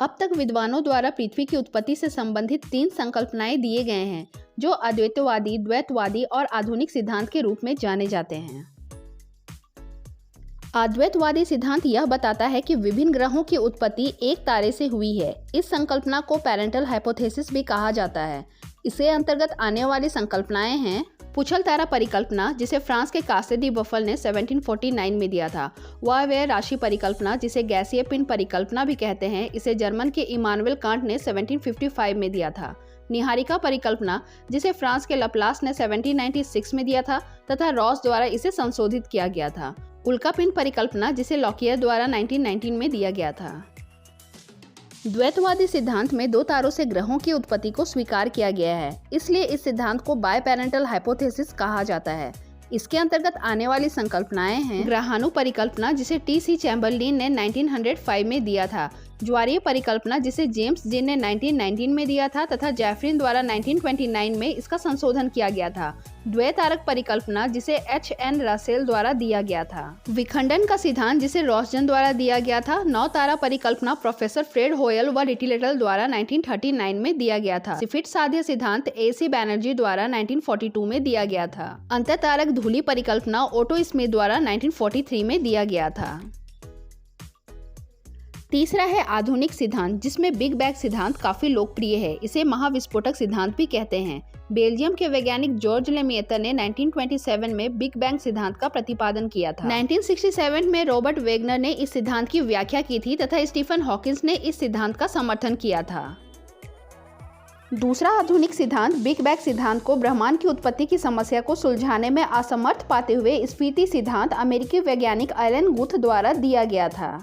अब तक विद्वानों द्वारा पृथ्वी की उत्पत्ति से संबंधित 3 संकल्पनाएं दिए गए हैं जो अद्वैतवादी, द्वैतवादी और आधुनिक सिद्धांत के रूप में जाने जाते हैं। अद्वैतवादी सिद्धांत यह बताता है कि विभिन्न ग्रहों की उत्पत्ति एक तारे से हुई है। इस संकल्पना को पैरेंटल हाइपोथेसिस भी कहा जाता है। इसके अंतर्गत आने वाली संकल्पनाएं हैं पुछल तारा परिकल्पना, जिसे फ्रांस के कासे डी बफल ने 1749 में दिया था। वायव्य राशि परिकल्पना, जिसे गैसीय पिंड परिकल्पना भी कहते हैं, इसे जर्मन के इमानुएल कांट ने 1755 में दिया था। निहारिका परिकल्पना, जिसे फ्रांस के लप्लास ने 1796 में दिया था तथा रॉस द्वारा इसे संशोधित किया गया था। उल्का पिंड परिकल्पना, जिसे लॉकियर द्वारा 1919 में दिया गया था। द्वैतवादी सिद्धांत में 2 तारों से ग्रहों की उत्पत्ति को स्वीकार किया गया है, इसलिए इस सिद्धांत को बायपैरेंटल हाइपोथेसिस कहा जाता है। इसके अंतर्गत आने वाली संकल्पनाएं हैं ग्रहाणु परिकल्पना, जिसे टी.सी. चैम्बरलिन ने 1905 में दिया था, ज्वारीय परिकल्पना, जिसे जेम्स जिन ने 1919 में दिया था तथा जैफरिन द्वारा 1929 में इसका संशोधन किया गया था। द्वैतारक परिकल्पना, जिसे H.N. रसेल द्वारा दिया गया था। विखंडन का सिद्धांत, जिसे रॉसजन द्वारा दिया गया था। 9 तारा परिकल्पना प्रोफेसर फ्रेड होयल व रिटिलेटल द्वारा 1939 में दिया गया था। सिफिट साध्य सिद्धांत A.C. बैनर्जी द्वारा 1942 में दिया गया था। अंतःतारक धूलि परिकल्पना ओटो स्मिथ द्वारा 1943 में दिया गया था। तीसरा है आधुनिक सिद्धांत, जिसमें बिग बैंग सिद्धांत काफी लोकप्रिय है। इसे महाविस्फोटक सिद्धांत भी कहते हैं। बेल्जियम के वैज्ञानिक जॉर्ज लेमिएतर ने 1927 में बिग बैंग सिद्धांत का प्रतिपादन किया था। 1967 में रॉबर्ट वेगनर ने इस सिद्धांत की व्याख्या की थी तथा स्टीफन हॉकिंस ने इस सिद्धांत का समर्थन किया था। दूसरा आधुनिक सिद्धांत बिग बैंग सिद्धांत को ब्रह्मांड की उत्पत्ति की समस्या को सुलझाने में असमर्थ पाते हुए स्फीति सिद्धांत अमेरिकी वैज्ञानिक एलन गुथ द्वारा दिया गया था।